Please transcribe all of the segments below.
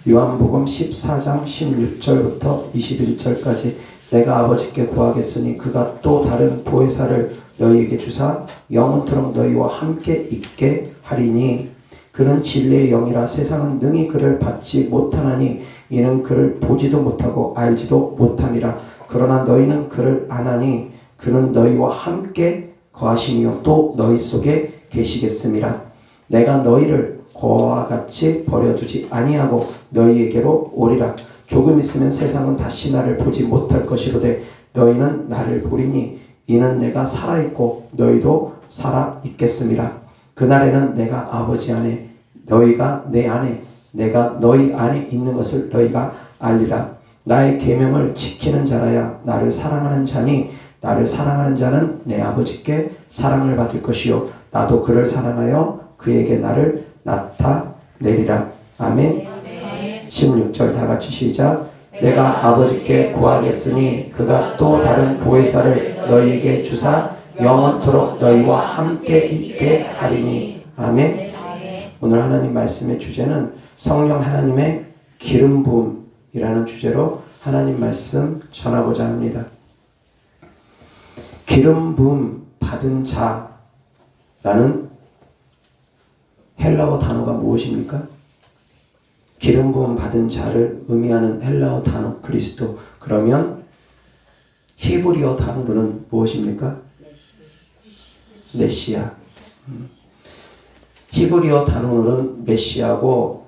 요한복음 14장 16절부터 21절까지 내가 아버지께 구하겠으니 그가 또 다른 보혜사를 너희에게 주사 영원토록 너희와 함께 있게 하리니 그는 진리의 영이라 세상은 능히 그를 받지 못하나니 이는 그를 보지도 못하고 알지도 못함이라. 그러나 너희는 그를 아나니 그는 너희와 함께 거하시며 또 너희 속에 계시겠음이라. 내가 너희를 거와 같이 버려두지 아니하고 너희에게로 오리라. 조금 있으면 세상은 다시 나를 보지 못할 것이로되 너희는 나를 보리니 이는 내가 살아있고 너희도 살아있겠음이라. 그날에는 내가 아버지 안에 너희가 내 안에 내가 너희 안에 있는 것을 너희가 알리라. 나의 계명을 지키는 자라야 나를 사랑하는 자니 나를 사랑하는 자는 내 아버지께 사랑을 받을 것이요 나도 그를 사랑하여 그에게 나를 나타내리라. 아멘. 16절 다같이 시작. 내가 아버지께 구하겠으니 그가 또 다른 보혜사를 너희에게 주사 영원토록 너희와 함께 있게 하리니. 아멘. 오늘 하나님 말씀의 주제는 성령 하나님의 기름 부음이라는 주제로 하나님 말씀 전하고자 합니다. 기름 부음 받은 자라는 헬라어 단어가 무엇입니까? 기름 부음 받은 자를 의미하는 헬라어 단어 그리스도. 그러면 히브리어 단어로는 무엇입니까? 메시아. 히브리어 단어로는 메시아고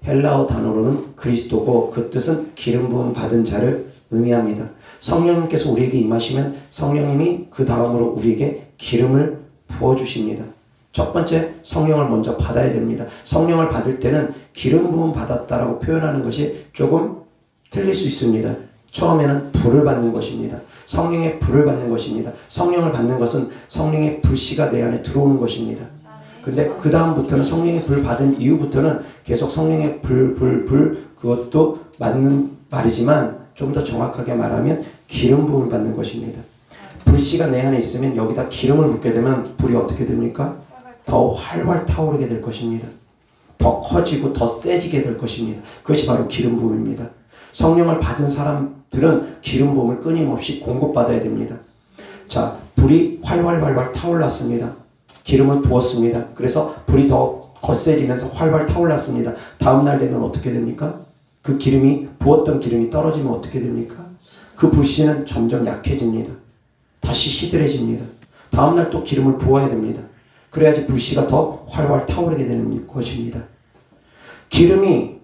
헬라어 단어로는 그리스도고 그 뜻은 기름 부음 받은 자를 의미합니다. 성령님께서 우리에게 임하시면 성령님이 그 다음으로 우리에게 기름을 부어주십니다. 첫 번째 성령을 먼저 받아야 됩니다. 성령을 받을 때는 기름 부음 받았다라고 표현하는 것이 조금 틀릴 수 있습니다. 처음에는 불을 받는 것입니다. 성령의 불을 받는 것입니다. 성령을 받는 것은 성령의 불씨가 내 안에 들어오는 것입니다. 근데 그 다음부터는 성령의 불 받은 이후부터는 계속 성령의 불 그것도 맞는 말이지만 좀 더 정확하게 말하면 기름 부음을 받는 것입니다. 불씨가 내 안에 있으면 여기다 기름을 붓게 되면 불이 어떻게 됩니까? 더 활활 타오르게 될 것입니다. 더 커지고 더 세지게 될 것입니다. 그것이 바로 기름 부음입니다. 성령을 받은 사람들은 기름 부음을 끊임없이 공급받아야 됩니다. 자, 불이 활활 타올랐습니다. 기름을 부었습니다. 그래서 불이 더 거세지면서 활활 타올랐습니다. 다음 날 되면 어떻게 됩니까? 그 기름이 부었던 기름이 떨어지면 어떻게 됩니까? 그 불씨는 점점 약해집니다. 다시 시들해집니다. 다음 날 또 기름을 부어야 됩니다. 그래야지 불씨가 더 활활 타오르게 되는 것입니다. 기름이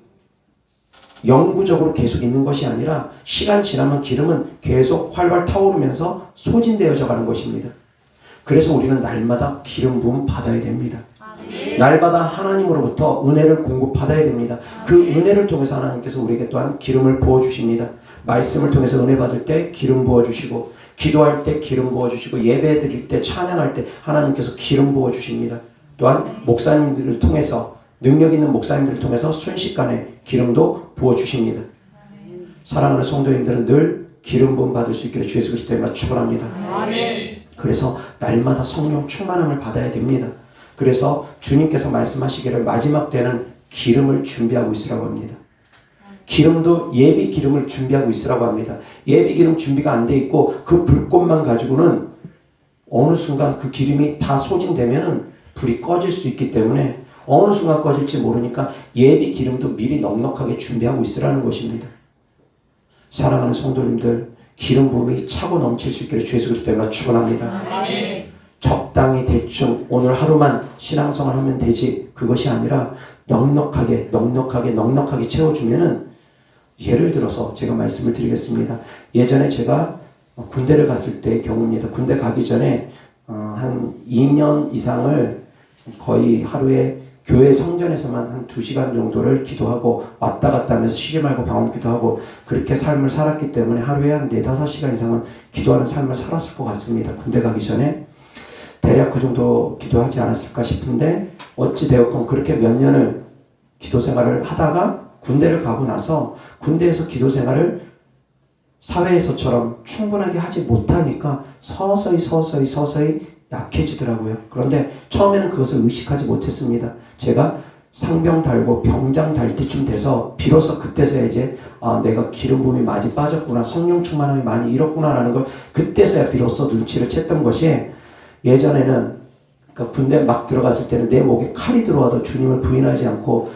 영구적으로 계속 있는 것이 아니라 시간 지나면 기름은 계속 활활 타오르면서 소진되어져 가는 것입니다. 그래서 우리는 날마다 기름 부음 받아야 됩니다. 날마다 하나님으로부터 은혜를 공급받아야 됩니다. 그 은혜를 통해서 하나님께서 우리에게 또한 기름을 부어주십니다. 말씀을 통해서 은혜 받을 때 기름 부어주시고 기도할 때 기름 부어주시고 예배 드릴 때 찬양할 때 하나님께서 기름 부어주십니다. 또한 목사님들을 통해서 능력 있는 목사님들을 통해서 순식간에 기름도 부어주십니다. 사랑하는 성도님들은 늘 기름 부음 받을 수 있기를 주 예수 그리스도 이름으로 축원합니다. 그래서 날마다 성령 충만함을 받아야 됩니다. 그래서 주님께서 말씀하시기를 마지막 때는 기름을 준비하고 있으라고 합니다. 기름도 예비 기름을 준비하고 있으라고 합니다. 예비 기름 준비가 안 돼 있고 그 불꽃만 가지고는 어느 순간 그 기름이 다 소진되면은 불이 꺼질 수 있기 때문에 어느 순간 꺼질지 모르니까 예비 기름도 미리 넉넉하게 준비하고 있으라는 것입니다. 사랑하는 성도님들, 기름 부음이 차고 넘칠 수 있기를 주 예수 그리스도 이름으로 축원합니다. 적당히 대충 오늘 하루만 신앙생활 하면 되지 그것이 아니라 넉넉하게 채워주면은 예를 들어서 제가 말씀을 드리겠습니다. 예전에 제가 군대를 갔을 때의 경우입니다. 군대 가기 전에 한 2년 이상을 거의 하루에 교회 성전에서만 한 2시간 정도를 기도하고 왔다 갔다 하면서 쉬지 말고 방언 기도하고 그렇게 삶을 살았기 때문에 하루에 한 4-5시간 이상은 기도하는 삶을 살았을 것 같습니다. 군대 가기 전에 대략 그 정도 기도하지 않았을까 싶은데 어찌되었건 그렇게 몇 년을 기도 생활을 하다가 군대를 가고 나서 군대에서 기도 생활을 사회에서처럼 충분하게 하지 못하니까 서서히 약해지더라고요. 그런데 처음에는 그것을 의식하지 못했습니다. 제가 상병 달고 병장 달 때쯤 돼서 비로소 그때서야 이제 내가 기름 부음이 많이 빠졌구나, 성령 충만함이 많이 잃었구나라는 걸 그때서야 비로소 눈치를 챘던 것이, 예전에는 그러니까 군대 막 들어갔을 때는 내 목에 칼이 들어와도 주님을 부인하지 않고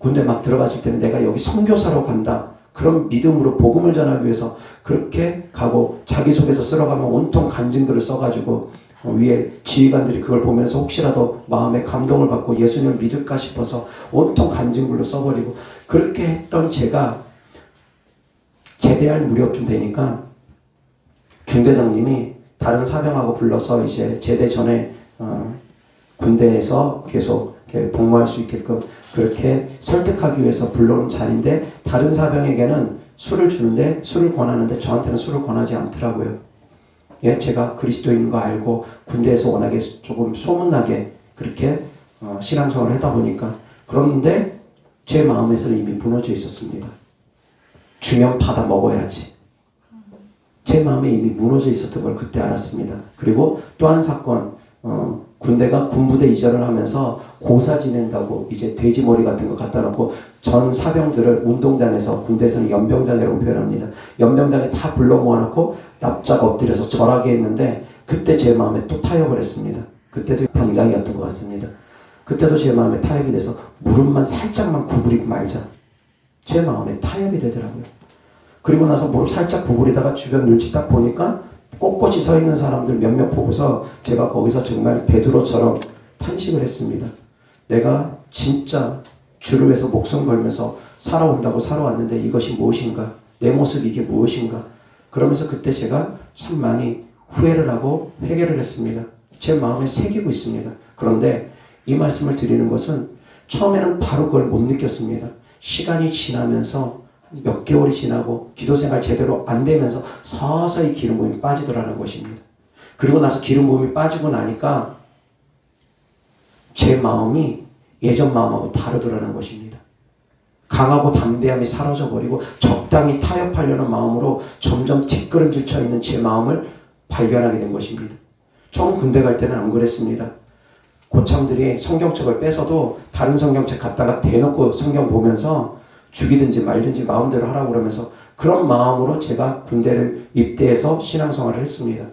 군대 막 들어갔을 때는 내가 여기 선교사로 간다, 그런 믿음으로 복음을 전하기 위해서 그렇게 가고, 자기소개서 쓰러가면 온통 간증 글을 써가지고 위에 지휘관들이 그걸 보면서 혹시라도 마음에 감동을 받고 예수님을 믿을까 싶어서 온통 간증 글로 써버리고, 그렇게 했던 제가 제대할 무렵쯤 되니까 중대장님이 다른 사병하고 불러서 이제 제대 전에 군대에서 계속 복무할 수 있게끔 그렇게 설득하기 위해서 불러온 자리인데, 다른 사병에게는 술을 주는데, 술을 권하는데 저한테는 술을 권하지 않더라고요. 예, 제가 그리스도인인 거 알고 군대에서 워낙에 조금 소문나게 그렇게 신앙생활을 하다 보니까. 그런데 제 마음에서는 이미 무너져 있었습니다. 주면 받아 먹어야지. 제 마음에 이미 무너져 있었던 걸 그때 알았습니다. 그리고 또 한 사건, 군대가 군부대 이전을 하면서 고사 지낸다고 이제 돼지머리 같은 거 갖다 놓고 전 사병들을 운동장에서, 군대에서는 연병장이라고 표현합니다. 연병장에 다 불러 모아놓고 납작 엎드려서 절하게 했는데, 그때 제 마음에 또 타협을 했습니다. 그때도 병장이었던 것 같습니다. 그때도 제 마음에 타협이 돼서 무릎만 살짝만 구부리고 말자. 제 마음에 타협이 되더라고요. 그리고 나서 무릎 살짝 구부리다가 주변 눈치 딱 보니까 꼿꼿이 서 있는 사람들 몇몇 보고서 제가 거기서 정말 베드로처럼 탄식을 했습니다. 내가 진짜 주를 위해서 목숨 걸면서 살아온다고 살아왔는데 이것이 무엇인가? 내 모습 이게 무엇인가? 그러면서 그때 제가 참 많이 후회를 하고 회개를 했습니다. 제 마음에 새기고 있습니다. 그런데 이 말씀을 드리는 것은 처음에는 바로 그걸 못 느꼈습니다. 시간이 지나면서 몇 개월이 지나고 기도생활 제대로 안 되면서 서서히 기름 부음이 빠지더라는 것입니다. 그리고 나서 기름 부음이 빠지고 나니까 제 마음이 예전 마음하고 다르더라는 것입니다. 강하고 담대함이 사라져버리고 적당히 타협하려는 마음으로 점점 뒷걸음질 쳐 있는 제 마음을 발견하게 된 것입니다. 처음 군대 갈 때는 안 그랬습니다. 고참들이 성경책을 뺏어도 다른 성경책 갖다가 대놓고 성경 보면서 죽이든지 말든지 마음대로 하라고 그러면서 그런 마음으로 제가 군대를 입대해서 신앙생활을 했습니다.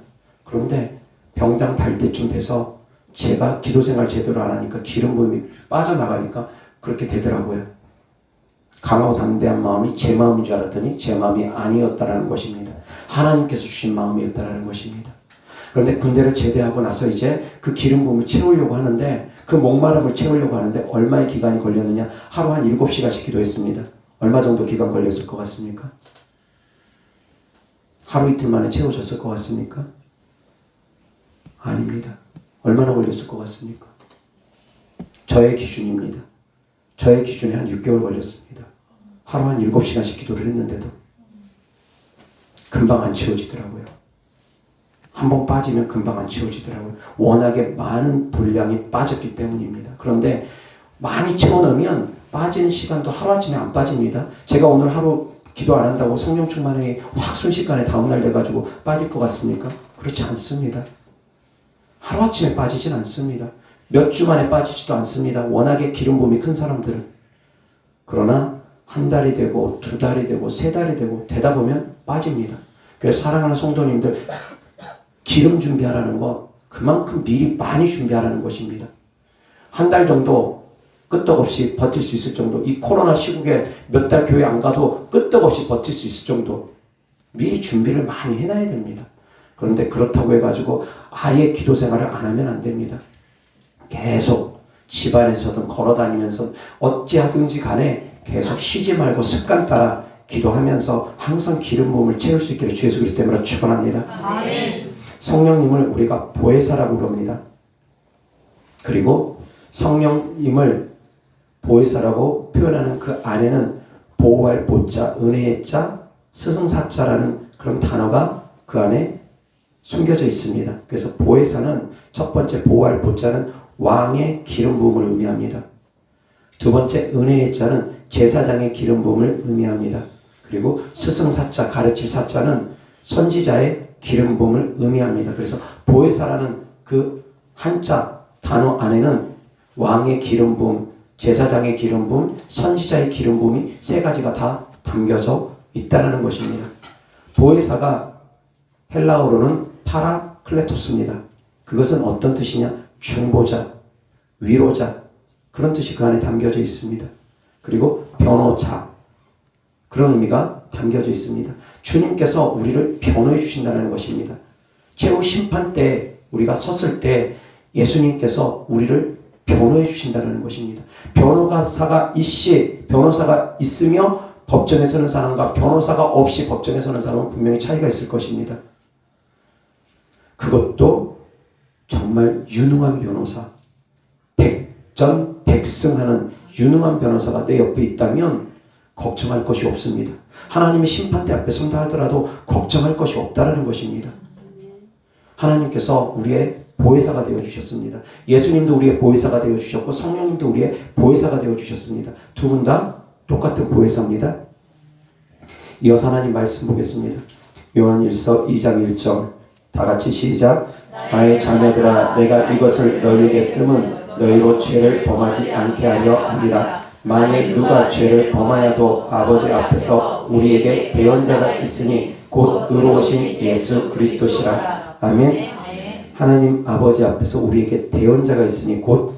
그런데 병장 달 때쯤 돼서 제가 기도생활 제대로 안 하니까 기름 부음이 빠져나가니까 그렇게 되더라고요. 강하고 담대한 마음이 제 마음인 줄 알았더니 제 마음이 아니었다라는 것입니다. 하나님께서 주신 마음이었다라는 것입니다. 그런데 군대를 제대하고 나서 이제 그 기름 부음을 채우려고 하는데, 그 목마름을 채우려고 하는데 얼마의 기간이 걸렸느냐? 하루 한 7시간씩 기도했습니다. 얼마 정도 기간 걸렸을 것 같습니까? 하루 이틀 만에 채워졌을 것 같습니까? 아닙니다. 얼마나 걸렸을 것 같습니까? 저의 기준입니다. 저의 기준에 한 6개월 걸렸습니다. 하루 한 7시간씩 기도를 했는데도 금방 안 채워지더라고요. 한번 빠지면 금방 안 채워지더라고요. 워낙에 많은 분량이 빠졌기 때문입니다. 그런데 많이 채워넣으면 빠지는 시간도 하루아침에 안 빠집니다. 제가 오늘 하루 기도 안 한다고 성령 충만함이 확 순식간에 다음날 돼가지고 빠질 것 같습니까? 그렇지 않습니다. 하루아침에 빠지진 않습니다. 몇 주 만에 빠지지도 않습니다. 워낙에 기름 부음이 큰 사람들은. 그러나 한 달이 되고 2달이 되고 3달이 되고 되다 보면 빠집니다. 그래서 사랑하는 성도님들, 기름 준비하라는 것, 그만큼 미리 많이 준비하라는 것입니다. 한 달 정도 끄떡없이 버틸 수 있을 정도, 이 코로나 시국에 몇 달 교회 안 가도 끄떡없이 버틸 수 있을 정도 미리 준비를 많이 해놔야 됩니다. 그런데 그렇다고 해가지고 아예 기도 생활을 안 하면 안 됩니다. 계속 집안에서든 걸어다니면서 어찌하든지 간에 계속 쉬지 말고 습관 따라 기도하면서 항상 기름 부음을 채울 수 있기를 주 예수 그리스도 이름으로 축원합니다. 아멘. 성령님을 우리가 보혜사라고 부릅니다. 그리고 성령님을 보혜사라고 표현하는 그 안에는 보호할 보자, 은혜의 자, 스승사자라는 그런 단어가 그 안에 숨겨져 있습니다. 그래서 보혜사는 첫 번째 보호할 보자는 왕의 기름 부음을 의미합니다. 두 번째 은혜의 자는 제사장의 기름 부음을 의미합니다. 그리고 스승사자, 가르칠 사자는 선지자의 기름 부음을 의미합니다. 그래서 보혜사라는 그 한자 단어 안에는 왕의 기름 부음, 제사장의 기름 부음, 선지자의 기름 부음이 세 가지가 다 담겨져 있다는 것입니다. 보혜사가 헬라어로는 파라클레토스입니다. 그것은 어떤 뜻이냐? 중보자, 위로자, 그런 뜻이 그 안에 담겨져 있습니다. 그리고 변호자, 그런 의미가 담겨져 있습니다. 주님께서 우리를 변호해 주신다는 것입니다. 최후 심판 때 우리가 섰을 때 예수님께서 우리를 변호해 주신다는 것입니다. 변호사가 있으며 법정에 서는 사람과 변호사가 없이 법정에 서는 사람은 분명히 차이가 있을 것입니다. 그것도 정말 유능한 변호사, 백전백승하는 유능한 변호사가 내 옆에 있다면 걱정할 것이 없습니다. 하나님의 심판대 앞에 선다 하더라도 걱정할 것이 없다는 것입니다. 하나님께서 우리의 보혜사가 되어주셨습니다. 예수님도 우리의 보혜사가 되어주셨고 성령님도 우리의 보혜사가 되어주셨습니다. 두 분 다 똑같은 보혜사입니다. 이어서 하나님 말씀 보겠습니다. 요한일서 2장 1절 다 같이 시작. 나의 자녀들아 내가 이것을 너희에게 쓰면 너희로 죄를 범하지 않게 하려 함이라. 만일 누가 죄를 범하여도 아버지 앞에서 우리에게 대언자가 있으니 곧 의로우신 예수 그리스도시라. 아멘. 하나님 아버지 앞에서 우리에게 대언자가 있으니 곧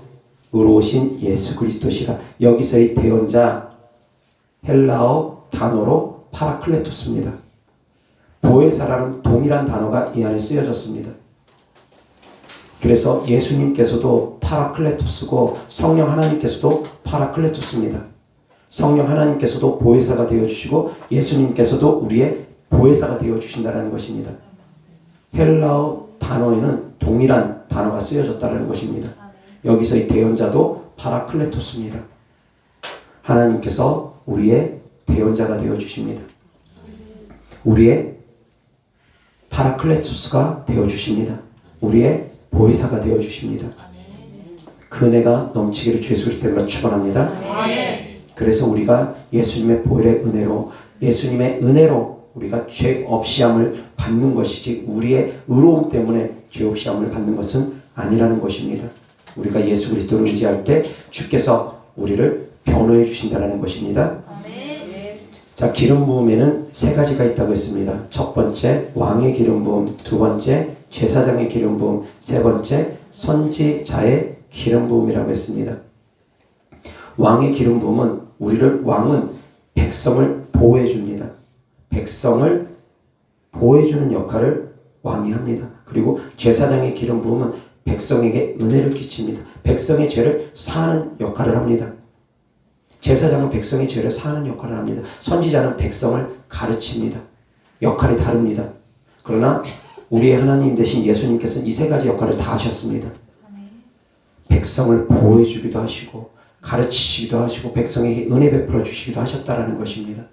의로우신 예수 그리스도시라. 여기서의 대언자 헬라어 단어로 파라클레토스입니다. 보혜사라는 동일한 단어가 이 안에 쓰여졌습니다. 그래서 예수님께서도 파라클레토스고 성령 하나님께서도 파라클레토스입니다. 성령 하나님께서도 보혜사가 되어주시고 예수님께서도 우리의 보혜사가 되어주신다는 것입니다. 헬라어 단어에는 동일한 단어가 쓰여졌다는 것입니다. 여기서 이 대언자도 파라클레토스입니다. 하나님께서 우리의 대언자가 되어주십니다. 우리의 파라클레토스가 되어주십니다. 우리의 보혜사가 되어주십니다. 그 은혜가 넘치기를 주 예수 그리스도 이름으로 축원합니다. 그래서 우리가 예수님의 보혈의 은혜로 예수님의 은혜로 우리가 죄 없이함을 받는 것이지 우리의 의로움 때문에 죄 없이함을 받는 것은 아니라는 것입니다. 우리가 예수 그리스도를 의지할 때 주께서 우리를 변호해 주신다는 것입니다. 자, 기름 부음에는 세 가지가 있다고 했습니다. 첫 번째 왕의 기름 부음, 두 번째 제사장의 기름 부음, 세 번째 선지자의 기름 부음이라고 했습니다. 왕의 기름 부음은 왕은 백성을 보호해 줍니다. 백성을 보호해 주는 역할을 왕이 합니다. 그리고 제사장의 기름 부음은 백성에게 은혜를 끼칩니다. 백성의 죄를 사하는 역할을 합니다. 제사장은 백성의 죄를 사하는 역할을 합니다. 선지자는 백성을 가르칩니다. 역할이 다릅니다. 그러나 우리의 하나님 되신 예수님께서는 이 세 가지 역할을 다 하셨습니다. 백성을 보호해 주기도 하시고 가르치시기도 하시고 백성에게 은혜 베풀어 주시기도 하셨다라는 것입니다.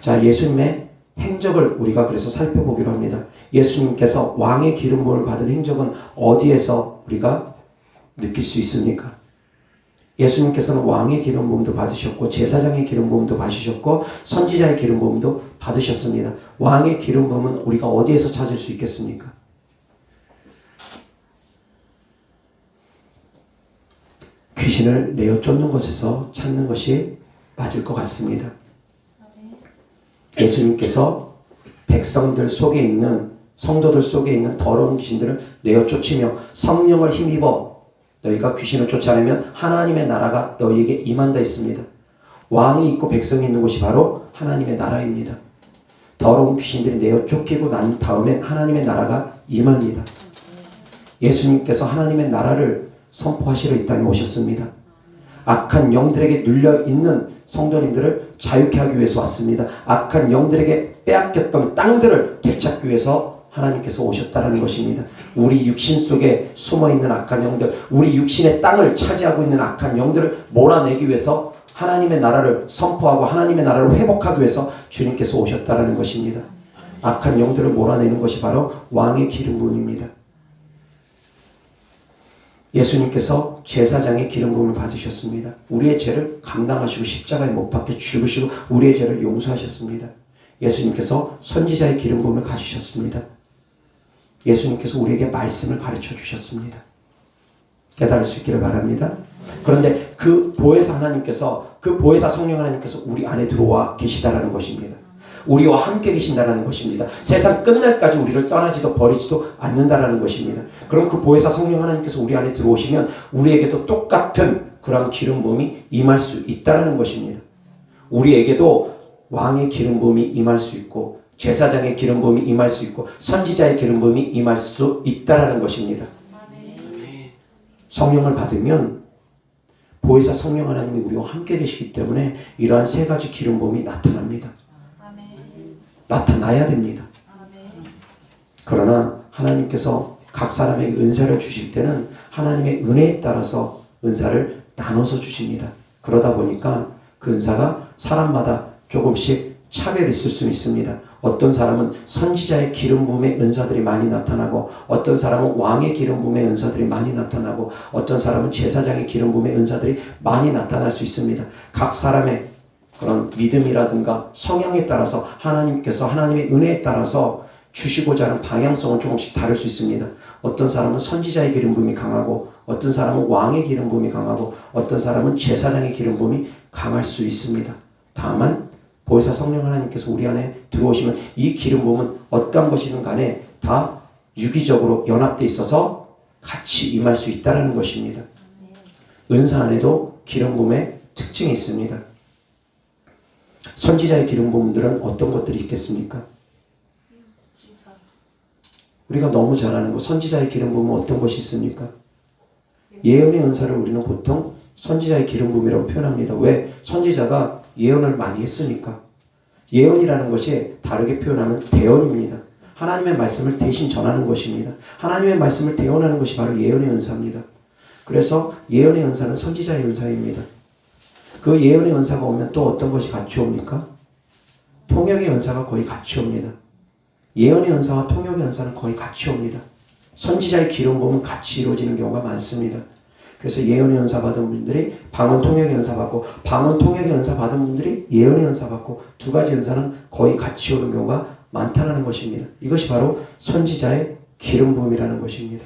자, 예수님의 행적을 우리가 그래서 살펴보기로 합니다. 예수님께서 왕의 기름 부음을 받은 행적은 어디에서 우리가 느낄 수 있습니까? 예수님께서는 왕의 기름 부음도 받으셨고 제사장의 기름 부음도 받으셨고 선지자의 기름 부음도 받으셨습니다. 왕의 기름 부음은 우리가 어디에서 찾을 수 있겠습니까? 귀신을 내어 쫓는 곳에서 찾는 것이 맞을 것 같습니다. 예수님께서 백성들 속에 있는 성도들 속에 있는 더러운 귀신들을 내어 쫓으며 성령을 힘입어 너희가 귀신을 쫓아내면 하나님의 나라가 너희에게 임한다 했습니다. 왕이 있고 백성이 있는 곳이 바로 하나님의 나라입니다. 더러운 귀신들이 내어 쫓기고 난 다음에 하나님의 나라가 임합니다. 예수님께서 하나님의 나라를 선포하시러 이 땅에 오셨습니다. 악한 영들에게 눌려있는 성도님들을 자유케 하기 위해서 왔습니다. 악한 영들에게 빼앗겼던 땅들을 되찾기 위해서 하나님께서 오셨다는 것입니다. 우리 육신 속에 숨어있는 악한 영들, 우리 육신의 땅을 차지하고 있는 악한 영들을 몰아내기 위해서 하나님의 나라를 선포하고 하나님의 나라를 회복하기 위해서 주님께서 오셨다는 것입니다. 악한 영들을 몰아내는 것이 바로 왕의 기름 부음입니다. 예수님께서 제사장의 기름 부음을 받으셨습니다. 우리의 죄를 감당하시고 십자가에 못 박혀 죽으시고 우리의 죄를 용서하셨습니다. 예수님께서 선지자의 기름 부음을 가지셨습니다. 예수님께서 우리에게 말씀을 가르쳐 주셨습니다. 깨달을 수 있기를 바랍니다. 그런데 그 보혜사 하나님께서, 그 보혜사 성령 하나님께서 우리 안에 들어와 계시다라는 것입니다. 우리와 함께 계신다라는 것입니다. 세상 끝날까지 우리를 떠나지도 버리지도 않는다라는 것입니다. 그럼 그 보혜사 성령 하나님께서 우리 안에 들어오시면 우리에게도 똑같은 그런 기름 부음이 임할 수 있다라는 것입니다. 우리에게도 왕의 기름 부음이 임할 수 있고, 제사장의 기름 부음이 임할 수 있고, 선지자의 기름 부음이 임할 수 있다라는 것입니다. 성령을 받으면 보혜사 성령 하나님이 우리와 함께 계시기 때문에 이러한 세 가지 기름 부음이 나타납니다. 나타나야 됩니다. 그러나 하나님께서 각 사람에게 은사를 주실 때는 하나님의 은혜에 따라서 은사를 나눠서 주십니다. 그러다 보니까 그 은사가 사람마다 조금씩 차별이 있을 수 있습니다. 어떤 사람은 선지자의 기름 부음의 은사들이 많이 나타나고, 어떤 사람은 왕의 기름 부음의 은사들이 많이 나타나고, 어떤 사람은 제사장의 기름 부음의 은사들이 많이 나타날 수 있습니다. 각 사람의 그런 믿음이라든가 성향에 따라서 하나님께서 하나님의 은혜에 따라서 주시고자 하는 방향성은 조금씩 다를 수 있습니다. 어떤 사람은 선지자의 기름 부음이 강하고, 어떤 사람은 왕의 기름 부음이 강하고, 어떤 사람은 제사장의 기름 부음이 강할 수 있습니다. 다만 보혜사 성령 하나님께서 우리 안에 들어오시면 이 기름 부음은 어떤 것이든 간에 다 유기적으로 연합되어 있어서 같이 임할 수 있다는 것입니다. 은사 안에도 기름 부음의 특징이 있습니다. 선지자의 기름 부음들은 어떤 것들이 있겠습니까? 우리가 너무 잘 아는 것, 선지자의 기름 부음은 어떤 것이 있습니까? 예언의 은사를 우리는 보통 선지자의 기름 부음이라고 표현합니다. 왜? 선지자가 예언을 많이 했으니까. 예언이라는 것이 다르게 표현하면 대언입니다. 하나님의 말씀을 대신 전하는 것입니다. 하나님의 말씀을 대언하는 것이 바로 예언의 은사입니다. 그래서 예언의 은사는 선지자의 은사입니다. 그 예언의 은사가 오면 또 어떤 것이 같이 옵니까? 통역의 은사가 거의 같이 옵니다. 예언의 은사와 통역의 은사는 거의 같이 옵니다. 선지자의 기름 부음은 같이 이루어지는 경우가 많습니다. 그래서 예언의 은사 받은 분들이 방언 통역의 은사 받고, 방언 통역의 은사 받은 분들이 예언의 은사 받고, 두 가지 은사는 거의 같이 오는 경우가 많다는 것입니다. 이것이 바로 선지자의 기름 부음이라는 것입니다.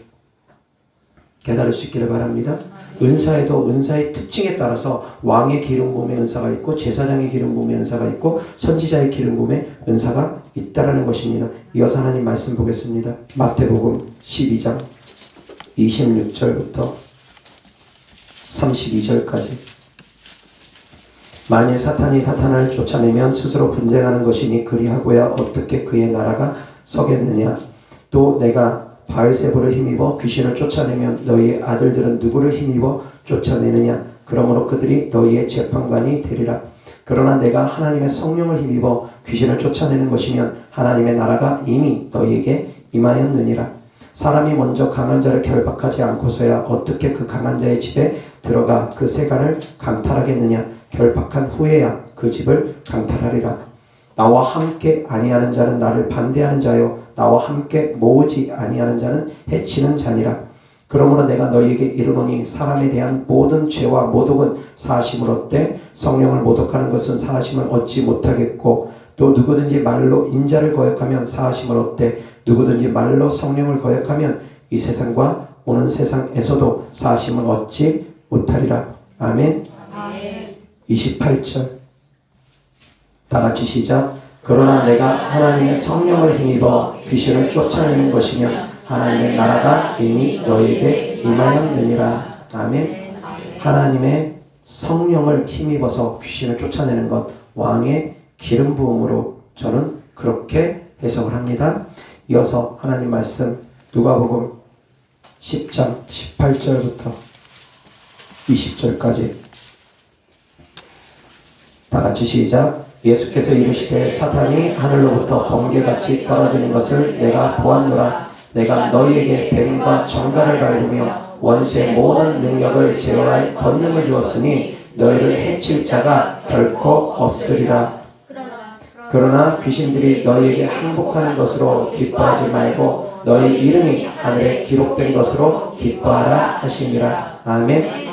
깨달을 수 있기를 바랍니다. 은사에도 은사의 특징에 따라서 왕의 기름 부음의 은사가 있고, 제사장의 기름 부음의 은사가 있고, 선지자의 기름 부음의 은사가 있다라는 것입니다. 이어서 하나님 말씀 보겠습니다. 마태복음 12장 26절부터 32절까지. 만일 사탄이 사탄을 쫓아내면 스스로 분쟁하는 것이니 그리하고야 어떻게 그의 나라가 서겠느냐. 또 내가 바알세불을 힘입어 귀신을 쫓아내면 너희의 아들들은 누구를 힘입어 쫓아내느냐. 그러므로 그들이 너희의 재판관이 되리라. 그러나 내가 하나님의 성령을 힘입어 귀신을 쫓아내는 것이면 하나님의 나라가 이미 너희에게 임하였느니라. 사람이 먼저 강한 자를 결박하지 않고서야 어떻게 그 강한 자의 집에 들어가 그 세간을 강탈하겠느냐. 결박한 후에야 그 집을 강탈하리라. 나와 함께 아니하는 자는 나를 반대하는 자요, 나와 함께 모으지 아니하는 자는 해치는 자니라. 그러므로 내가 너희에게 이르노니 사람에 대한 모든 죄와 모독은 사하심을 얻되 성령을 모독하는 것은 사하심을 얻지 못하겠고, 또 누구든지 말로 인자를 거역하면 사하심을 얻되 누구든지 말로 성령을 거역하면 이 세상과 오는 세상에서도 사하심을 얻지 못하리라. 아멘. 28절 다같이 시작. 그러나 내가 하나님의 성령을 힘입어 귀신을 쫓아내는 것이면 하나님의 나라가 이미 너희에게 임하였느니라. 아멘. 하나님의 성령을 힘입어서 귀신을 쫓아내는 것, 왕의 기름 부음으로 저는 그렇게 해석을 합니다. 이어서 하나님 말씀 누가복음 10장 18절부터 20절까지 다같이 시작. 예수께서 이르시되 사탄이 하늘로부터 번개같이 떨어지는 것을 내가 보았노라. 내가 너희에게 뱀과 정갈을 밟으며 원수의 모든 능력을 제어할 권능을 주었으니 너희를 해칠 자가 결코 없으리라. 그러나 귀신들이 너희에게 항복하는 것으로 기뻐하지 말고 너희 이름이 하늘에 기록된 것으로 기뻐하라 하시니라. 아멘.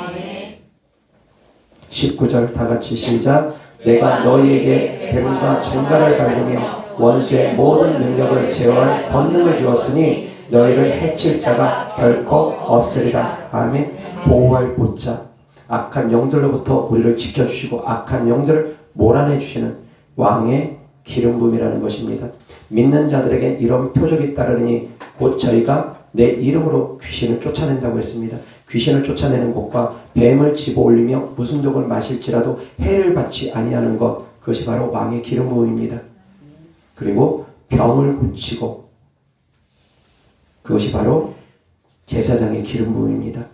19절 다같이 시작. 내가 너희에게 뱀과 정갈을 밟으며 원수의 모든 능력을 제어할 권능을 주었으니 너희를 해칠 자가 결코 없으리라. 아멘. 보호할 보자. 악한 영들로부터 우리를 지켜주시고 악한 영들을 몰아내주시는 왕의 기름 부음이라는 것입니다. 믿는 자들에게 이런 표적이 따르니 곧 저희가 내 이름으로 귀신을 쫓아낸다고 했습니다. 귀신을 쫓아내는 것과 뱀을 집어올리며 무슨 독을 마실지라도 해를 받지 아니하는 것, 그것이 바로 왕의 기름 부음입니다. 그리고 병을 고치고, 그것이 바로 제사장의 기름 부음입니다.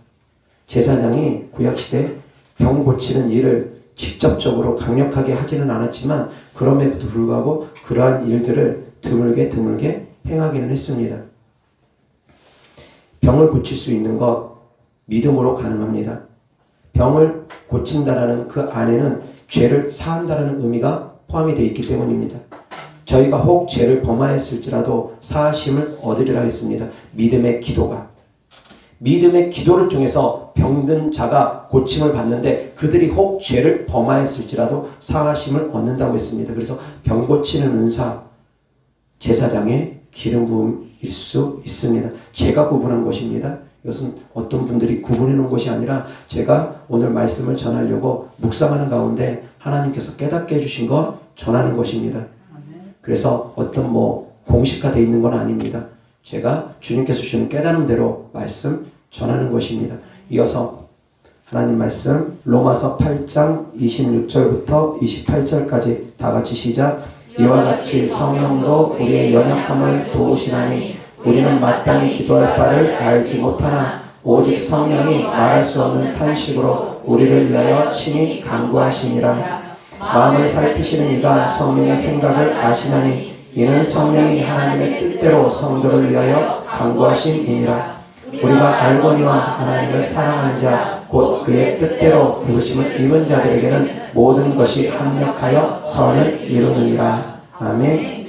제사장이 구약시대 병 고치는 일을 직접적으로 강력하게 하지는 않았지만 그럼에도 불구하고 그러한 일들을 드물게 행하기는 했습니다. 병을 고칠 수 있는 것 믿음으로 가능합니다. 병을 고친다라는 그 안에는 죄를 사한다라는 의미가 포함이 되어 있기 때문입니다. 저희가 혹 죄를 범하였을지라도 사하심을 얻으리라 했습니다. 믿음의 기도를 통해서 병든 자가 고침을 받는데 그들이 혹 죄를 범하였을지라도 사하심을 얻는다고 했습니다. 그래서 병 고치는 은사, 제사장의 기름 부음일 수 있습니다. 제가 구분한 것입니다. 이것은 어떤 분들이 구분해 놓은 것이 아니라 제가 오늘 말씀을 전하려고 묵상하는 가운데 하나님께서 깨닫게 해주신 것 전하는 것입니다. 그래서 어떤 공식화되어 있는 건 아닙니다. 제가 주님께서 주시는 깨달음대로 말씀 전하는 것입니다. 이어서 하나님 말씀 로마서 8장 26절부터 28절까지 다 같이 시작. 이와 같이 성령도 우리의 연약함을 도우시나니 우리는 마땅히 기도할 바를 알지 못하나 오직 성령이 말할 수 없는 탄식으로 우리를 위하여 친히 간구하시니라. 마음을 살피시는 이가 성령의 생각을 아시나니 이는 성령이 하나님의 뜻대로 성도를 위하여 간구하심이니라. 우리가 알거니와 하나님을 사랑하는 자 곧 그의 뜻대로 부르심을 입은 자들에게는 모든 것이 합력하여 선을 이루느니라. 아멘.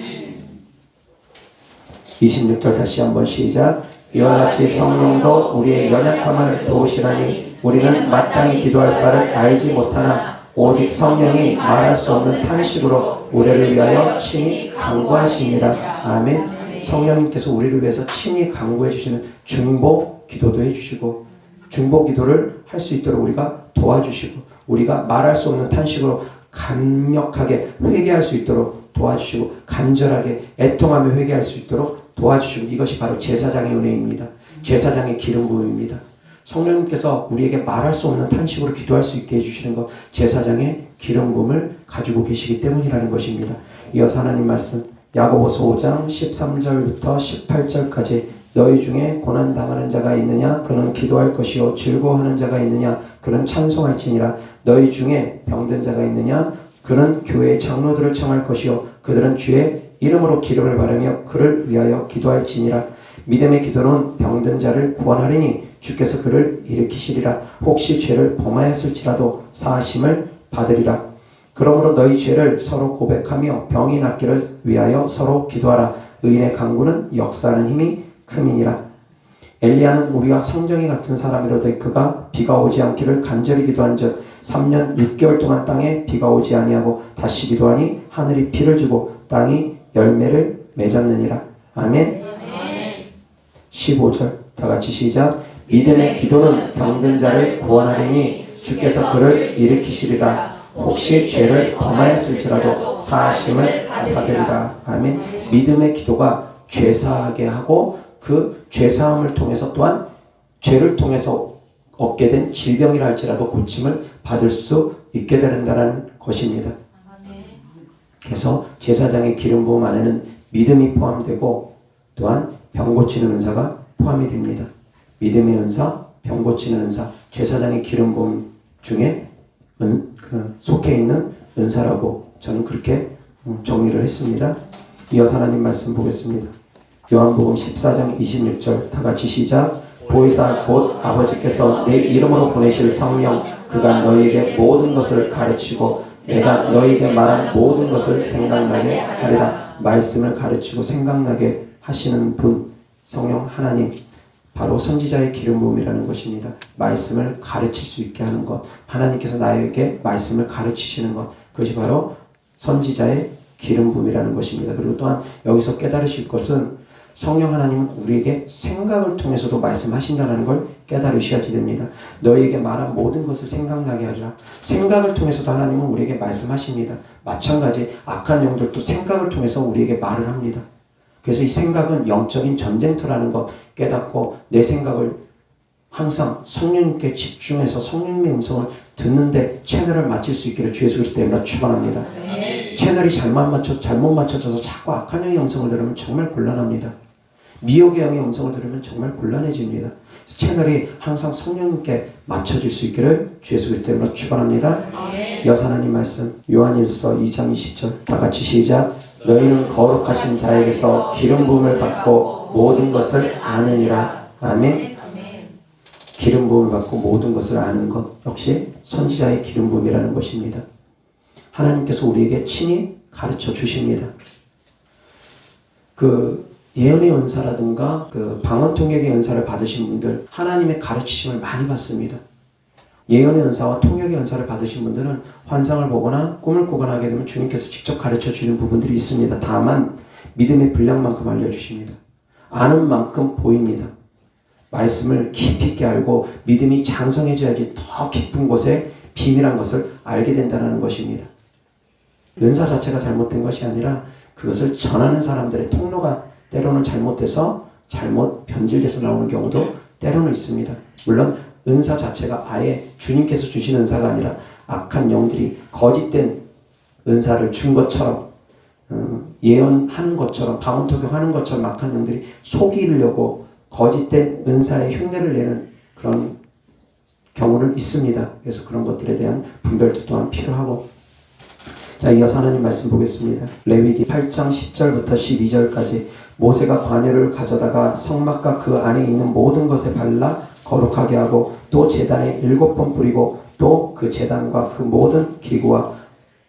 26절 다시 한번 시작. 이와 같이 성령도 우리의 연약함을 도우시라니 우리는 마땅히 기도할 바를 알지 못하나 오직 성령이 말할 수 없는 탄식으로 우리를 위하여 친히 간구하십니다. 아멘. 성령님께서 우리를 위해서 친히 간구해 주시는 중보 기도도 해주시고 중보 기도를 할 수 있도록 우리가 도와주시고 우리가 말할 수 없는 탄식으로 강력하게 회개할 수 있도록 도와주시고 간절하게 애통하며 회개할 수 있도록 도와주시고 이것이 바로 제사장의 은혜입니다. 제사장의 기름 부음입니다. 성령님께서 우리에게 말할 수 없는 탄식으로 기도할 수 있게 해주시는 것 제사장의 기름 부음을 가지고 계시기 때문이라는 것입니다. 이어서 하나님 말씀 야고보서 5장 13절부터 18절까지 너희 중에 고난당하는 자가 있느냐 그는 기도할 것이요 즐거워하는 자가 있느냐 그는 찬송할지니라. 너희 중에 병든 자가 있느냐 그는 교회의 장로들을 청할 것이요 그들은 주의 이름으로 기름을 바르며 그를 위하여 기도할지니라. 믿음의 기도는 병든 자를 구원하리니 주께서 그를 일으키시리라. 혹시 죄를 범하였을지라도 사하심을 받으리라. 그러므로 너희 죄를 서로 고백하며 병이 낫기를 위하여 서로 기도하라. 의인의 간구는 역사하는 힘이 큼이니라. 엘리야는 우리와 성정이 같은 사람이로되 그가 비가 오지 않기를 간절히 기도한즉 3년 6개월 동안 땅에 비가 오지 아니하고 다시 기도하니 하늘이 비를 주고 땅이 열매를 맺었느니라. 아멘. 15절 다 같이 시작. 믿음의 기도는 병든 자를 구원하리니 주께서 그를 일으키시리라. 혹시 죄를 범하였을지라도 사하심을 받으리라. 아멘. 믿음의 기도가 죄사하게 하고 그 죄사함을 통해서 또한 죄를 통해서 얻게 된 질병이라 할지라도 고침을 받을 수 있게 된다는 것입니다. 그래서 제사장의 기름 부음 안에는 믿음이 포함되고 또한 병 고치는 은사가 포함이 됩니다. 믿음의 은사, 병 고치는 은사, 제사장의 기름 부음 중에 속해 있는 은사라고 저는 그렇게 정리를 했습니다. 이어서 하나님 말씀 보겠습니다. 요한복음 14장 26절 다 같이 시작. 보혜사 곧 아버지께서 내 이름으로 보내실 성령 그가 너희에게 모든 것을 가르치고 내가 너희에게 말한 모든 것을 생각나게 하리라. 말씀을 가르치고 생각나게 하시는 분 성령 하나님 바로 선지자의 기름 부음이라는 것입니다. 말씀을 가르칠 수 있게 하는 것 하나님께서 나에게 말씀을 가르치시는 것 그것이 바로 선지자의 기름 부음이라는 것입니다. 그리고 또한 여기서 깨달으실 것은 성령 하나님은 우리에게 생각을 통해서도 말씀하신다는 걸 깨달으셔야 됩니다. 너희에게 말한 모든 것을 생각나게 하리라. 생각을 통해서도 하나님은 우리에게 말씀하십니다. 마찬가지 악한 영들도 생각을 통해서 우리에게 말을 합니다. 그래서 이 생각은 영적인 전쟁터라는 것 깨닫고 내 생각을 항상 성령님께 집중해서 성령님의 음성을 듣는데 채널을 맞출 수 있기를 주 예수 그리스도 이름으로 축원합니다. 채널이 잘못 맞춰져서 자꾸 악한 영의 음성을 들으면 정말 곤란합니다. 미혹의 영의 음성을 들으면 정말 곤란해집니다. 채널이 항상 성령님께 맞춰질 수 있기를 주 예수 그리스도 이름으로 축원합니다. 여호와 하나님 말씀 요한일서 2장 20절 다 같이 시작. 너희는 거룩하신 자에게서 기름 부음을 받고 모든 것을 아느니라. 아멘. 기름 부음을 받고 모든 것을 아는 것 역시 선지자의 기름 부음이라는 것입니다. 하나님께서 우리에게 친히 가르쳐 주십니다. 그 예언의 은사라든가 그 방언 통역의 은사를 받으신 분들 하나님의 가르치심을 많이 받습니다. 예언의 은사와 통역의 은사를 받으신 분들은 환상을 보거나 꿈을 꾸거나 하게 되면 주님께서 직접 가르쳐 주는 부분들이 있습니다. 다만 믿음의 분량만큼 알려주십니다. 아는 만큼 보입니다. 말씀을 깊이 있게 알고 믿음이 장성해져야지 더 깊은 곳에 비밀한 것을 알게 된다는 것입니다. 은사 자체가 잘못된 것이 아니라 그것을 전하는 사람들의 통로가 때로는 잘못돼서 잘못 변질돼서 나오는 경우도 때로는 있습니다. 물론 은사 자체가 아예 주님께서 주신 은사가 아니라 악한 영들이 거짓된 은사를 준 것처럼 예언하는 것처럼 방언 통역하는 것처럼 악한 영들이 속이려고 거짓된 은사의 흉내를 내는 그런 경우는 있습니다. 그래서 그런 것들에 대한 분별도 또한 필요하고 자, 이어서 하나님 말씀 보겠습니다. 레위기 8장 10절부터 12절까지 모세가 관유를 가져다가 성막과 그 안에 있는 모든 것에 발라 거룩하게 하고 또 제단에 7번 뿌리고 또 그 제단과 그 모든 기구와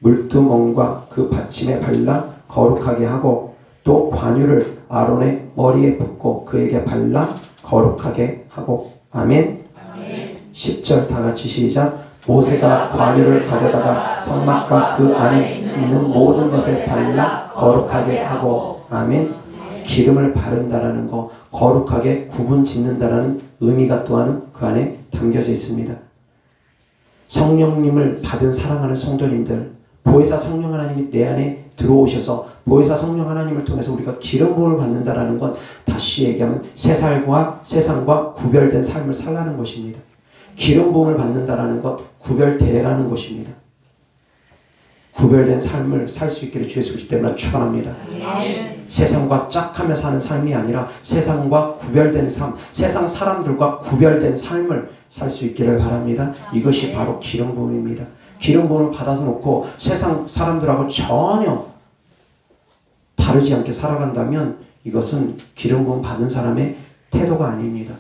물두멍과 그 받침에 발라 거룩하게 하고 또 관유를 아론의 머리에 붓고 그에게 발라 거룩하게 하고 아멘. 10절 다 같이 시작. 모세가 관유를 가져다가 성막과 그 안에 있는 모든 것에 발라 거룩하게 하고 아멘. 기름을 바른다라는 거 거룩하게 구분 짓는다라는 의미가 또한 그 안에 담겨져 있습니다. 성령님을 받은 사랑하는 성도님들 보혜사 성령 하나님이 내 안에 들어오셔서 보혜사 성령 하나님을 통해서 우리가 기름 부음을 받는다라는 건 다시 얘기하면 세상과 구별된 삶을 살라는 것입니다. 기름 부음을 받는다라는 것 구별되라는 것입니다. 구별된 삶을 살 수 있기를 주 예수 그리스도 때문에 축원합니다. 세상과 짝하며 사는 삶이 아니라 세상과 구별된 삶, 세상 사람들과 구별된 삶을 살 수 있기를 바랍니다. 이것이 바로 기름 부음입니다. 기름 부음을 받아서 놓고 세상 사람들하고 전혀 다르지 않게 살아간다면 이것은 기름 부음 받은 사람의 태도가 아닙니다.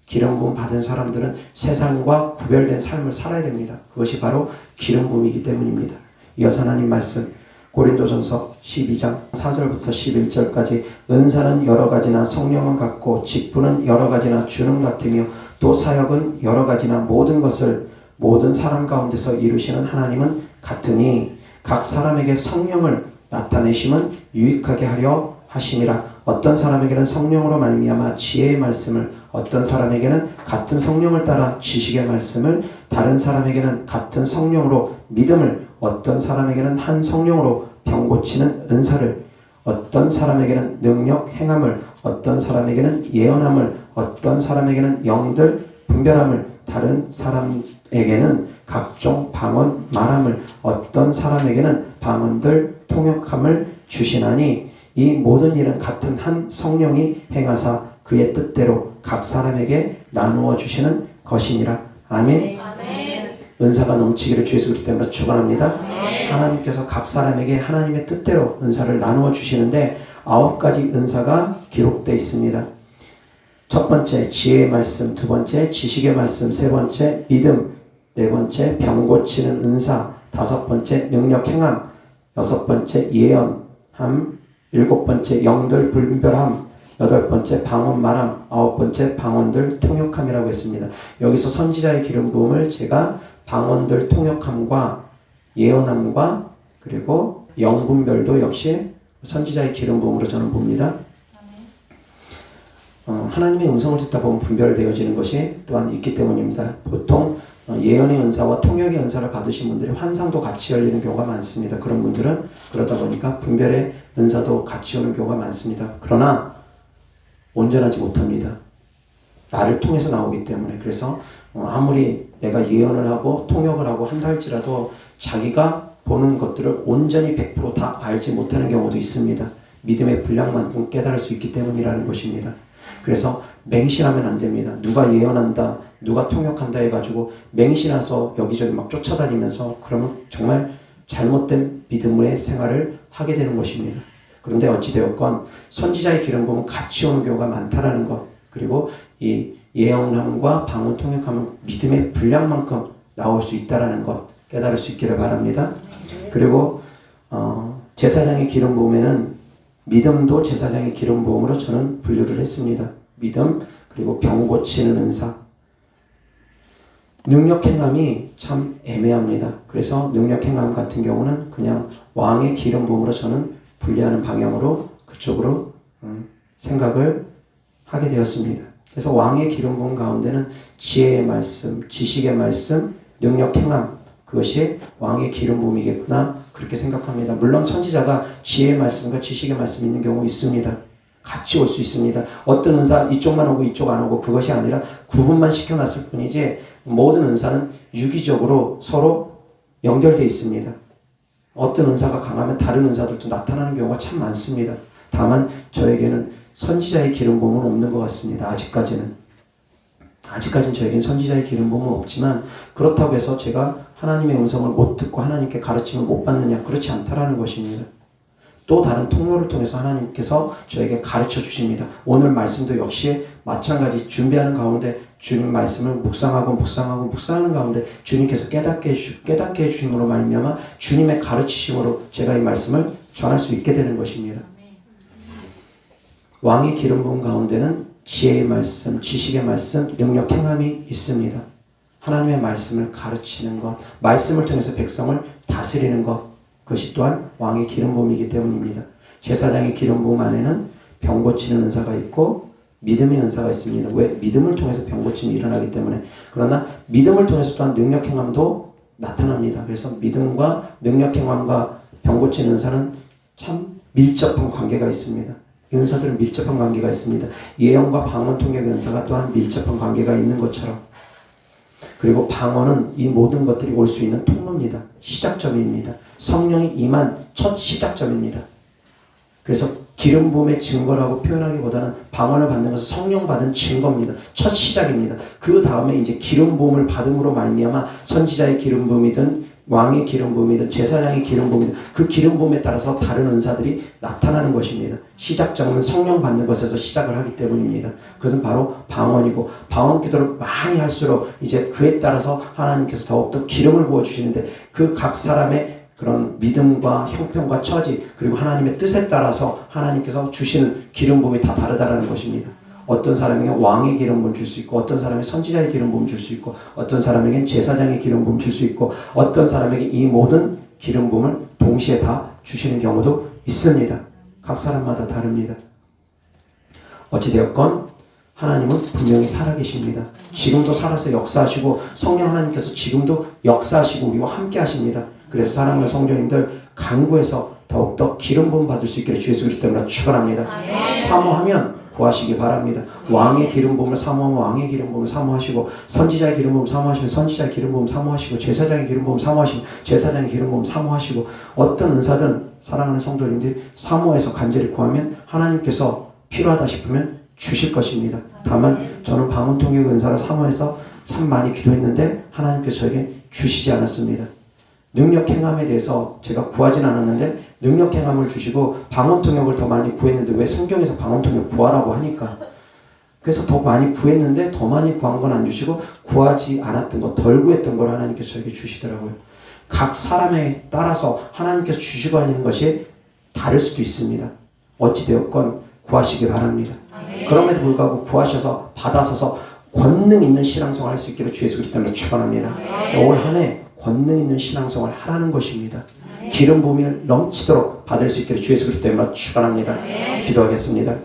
기름 부음 받은 사람들은 세상과 구별된 삶을 살아야 됩니다. 그것이 바로 기름 부음이기 때문입니다. 이어서 하나님 말씀 고린도전서 12장 4절부터 11절까지 은사는 여러 가지나 성령은 같고 직분은 여러 가지나 주는 같으며 또 사역은 여러 가지나 모든 것을 모든 사람 가운데서 이루시는 하나님은 같으니 각 사람에게 성령을 나타내심은 유익하게 하려 하심이라. 어떤 사람에게는 성령으로 말미암아 지혜의 말씀을, 어떤 사람에게는 같은 성령을 따라 지식의 말씀을, 다른 사람에게는 같은 성령으로 믿음을, 어떤 사람에게는 한 성령으로 병 고치는 은사를, 어떤 사람에게는 능력 행함을, 어떤 사람에게는 예언함을, 어떤 사람에게는 영들 분별함을, 다른 사람에게는 각종 방언 말함을, 어떤 사람에게는 방언들 통역함을 주시나니 이 모든 일은 같은 한 성령이 행하사 그의 뜻대로 각 사람에게 나누어 주시는 것이니라. 아멘. 은사가 넘치기를 주 예수 그리스도 때문에 축원합니다. 하나님께서 각 사람에게 하나님의 뜻대로 은사를 나누어 주시는데 9가지 은사가 기록되어 있습니다. 첫 번째 지혜의 말씀, 두 번째 지식의 말씀, 세 번째 믿음, 네 번째 병 고치는 은사, 다섯 번째 능력 행함, 여섯 번째 예언함, 일곱 번째 영들 분별함, 여덟 번째 방언 말함, 아홉 번째 방언들 통역함이라고 했습니다. 여기서 선지자의 기름 부음을 제가 방언들 통역함과 예언함과 그리고 영분별도 역시 선지자의 기름 부음으로 저는 봅니다. 하나님의 음성을 듣다 보면 분별되어지는 것이 또한 있기 때문입니다. 보통 예언의 은사와 통역의 은사를 받으신 분들이 환상도 같이 열리는 경우가 많습니다. 그런 분들은 그러다 보니까 분별의 은사도 같이 오는 경우가 많습니다. 그러나 온전하지 못합니다. 나를 통해서 나오기 때문에. 그래서 아무리 내가 예언을 하고 통역을 하고 한다 할지라도 자기가 보는 것들을 온전히 100%다 알지 못하는 경우도 있습니다. 믿음의 분량만큼 깨달을 수 있기 때문이라는 것입니다. 그래서 맹신하면 안 됩니다. 누가 예언한다, 누가 통역한다 해가지고 맹신해서 여기저기 막 쫓아다니면서 그러면 정말 잘못된 믿음의 생활을 하게 되는 것입니다. 그런데 어찌되었건 선지자의 기름 부음은 같이 오는 경우가 많다라는 것, 그리고 이 예언함과 방언 통역하면 믿음의 분량만큼 나올 수 있다라는 것 깨달을 수 있기를 바랍니다. 그리고 제사장의 기름 부음에는 믿음도 제사장의 기름 부음으로 저는 분류를 했습니다. 믿음, 그리고 병 고치는 은사. 능력 행함이 참 애매합니다. 그래서 능력 행함 같은 경우는 그냥 왕의 기름 부음으로 저는 분리하는 방향으로 그쪽으로 생각을 하게 되었습니다. 그래서 왕의 기름 부음 가운데는 지혜의 말씀, 지식의 말씀, 능력 행함, 그것이 왕의 기름 부음이겠구나 그렇게 생각합니다. 물론 선지자가 지혜의 말씀과 지식의 말씀이 있는 경우 있습니다. 같이 올 수 있습니다. 어떤 은사 이쪽만 오고 이쪽 안 오고 그것이 아니라 구분만 시켜놨을 뿐이지 모든 은사는 유기적으로 서로 연결되어 있습니다. 어떤 은사가 강하면 다른 은사들도 나타나는 경우가 참 많습니다. 다만 저에게는 선지자의 기름 부음은 없는 것 같습니다. 아직까지는 저에겐 선지자의 기름 부음은 없지만 그렇다고 해서 제가 하나님의 음성을 못 듣고 하나님께 가르침을 못 받느냐, 그렇지 않다라는 것입니다. 또 다른 통로를 통해서 하나님께서 저에게 가르쳐 주십니다. 오늘 말씀도 역시 마찬가지 준비하는 가운데 주님 말씀을 묵상하는 가운데 주님께서 깨닫게 해주심으로 말미암아 주님의 가르치심으로 제가 이 말씀을 전할 수 있게 되는 것입니다. 왕의 기름 부음 가운데는 지혜의 말씀, 지식의 말씀, 능력 행함이 있습니다. 하나님의 말씀을 가르치는 것, 말씀을 통해서 백성을 다스리는 것, 그것이 또한 왕의 기름 부음이기 때문입니다. 제사장의 기름 부음 안에는 병 고치는 은사가 있고 믿음의 은사가 있습니다. 왜? 믿음을 통해서 병 고침이 일어나기 때문에. 그러나 믿음을 통해서 또한 능력 행함도 나타납니다. 그래서 믿음과 능력 행함과 병 고치는 은사는 참 밀접한 관계가 있습니다. 이 은사들은 밀접한 관계가 있습니다. 예언과 방언 통역의 은사가 또한 밀접한 관계가 있는 것처럼. 그리고 방언은 이 모든 것들이 올 수 있는 통로입니다. 시작점입니다. 성령이 임한 첫 시작점입니다. 그래서 기름 부음의 증거라고 표현하기보다는 방언을 받는 것은 성령 받은 증거입니다. 첫 시작입니다. 그 다음에 이제 기름 부음을 받음으로 말미암아 선지자의 기름 부음이든 왕의 기름 부음이든 제사장의 기름 부음이든 그 기름 부음에 따라서 다른 은사들이 나타나는 것입니다. 시작점은 성령 받는 것에서 시작을 하기 때문입니다. 그것은 바로 방언이고 방언 기도를 많이 할수록 이제 그에 따라서 하나님께서 더욱더 기름을 부어주시는데 그 각 사람의 그런 믿음과 형편과 처지 그리고 하나님의 뜻에 따라서 하나님께서 주시는 기름 부음이 다 다르다라는 것입니다. 어떤 사람에게 왕의 기름 부음을 줄 수 있고 어떤 사람에게 선지자의 기름 부음을 줄 수 있고 어떤 사람에게 제사장의 기름 부음을 줄 수 있고 어떤 사람에게 이 모든 기름 부음을 동시에 다 주시는 경우도 있습니다. 각 사람마다 다릅니다. 어찌되었건 하나님은 분명히 살아계십니다. 지금도 살아서 역사하시고 성령 하나님께서 지금도 역사하시고 우리와 함께 하십니다. 그래서 사랑하는 성도님들 간구해서 더욱더 기름 부음 받을 수 있기를 주 예수 그리스도 때문에 축원합니다. 사모하면 구하시기 바랍니다. 왕의 기름 부음을 사모하면 왕의 기름 부음을 사모하시고 선지자의 기름 부음 사모하시면 선지자의 기름 부음 사모하시고 제사장의 기름 부음 사모하시면 제사장의 기름 부음 사모하시고 어떤 은사든 사랑하는 성도님들이 사모해서 간절히 구하면 하나님께서 필요하다 싶으면 주실 것입니다. 다만 저는 방언 통역 은사를 사모해서 참 많이 기도했는데 하나님께서 저에게 주시지 않았습니다. 능력 행함에 대해서 제가 구하진 않았는데 능력 행함을 주시고 방언 통역을 더 많이 구했는데 왜 성경에서 방언 통역 구하라고 하니까 그래서 더 많이 구했는데 더 많이 구한 건 안 주시고 구하지 않았던 거 덜 구했던 걸 하나님께서 저에게 주시더라고요. 각 사람에 따라서 하나님께서 주시고 하는 것이 다를 수도 있습니다. 어찌되었건 구하시기 바랍니다. 그럼에도 불구하고 구하셔서 받아서서 권능 있는 신앙생활 할 수 있기를 주 예수 그리스도 때문에 축원합니다. 올 한 해 권능 있는 신앙생활 하라는 것입니다. 기름 부음을 넘치도록 받을 수 있기를 주 예수 그리스도 때문에 축원합니다. 기도하겠습니다.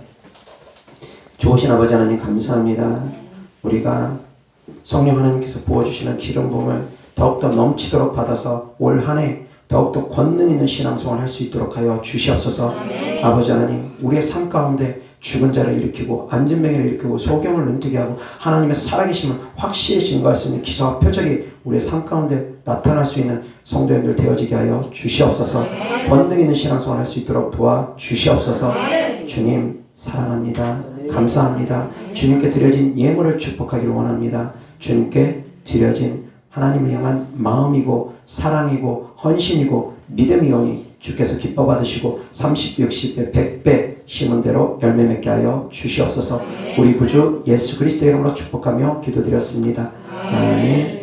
좋으신 아버지 하나님 감사합니다. 우리가 성령 하나님께서 부어주시는 기름 부음을 더욱더 넘치도록 받아서 올 한 해 더욱더 권능 있는 신앙생활 할 수 있도록 하여 주시옵소서. 아버지 하나님, 우리의 삶 가운데 죽은 자를 일으키고 안진뱅이를 일으키고 소경을 눈뜨게 하고 하나님의 살아계심을 확실히 증거할 수 있는 기사와 표적이 우리의 삶 가운데 나타날 수 있는 성도님들 되어지게 하여 주시옵소서. 권능 있는 신앙생활 할 수 있도록 도와 주시옵소서. 주님 사랑합니다. 감사합니다. 주님께 드려진 예물을 축복하기를 원합니다. 주님께 드려진 하나님을 향한 마음이고 사랑이고 헌신이고 믿음이오니 주께서 기뻐 받으시고 30, 60배, 100배 심은 대로 열매 맺게 하여 주시옵소서. 우리 구주 예수 그리스도의 이름으로 축복하며 기도드렸습니다. 아멘.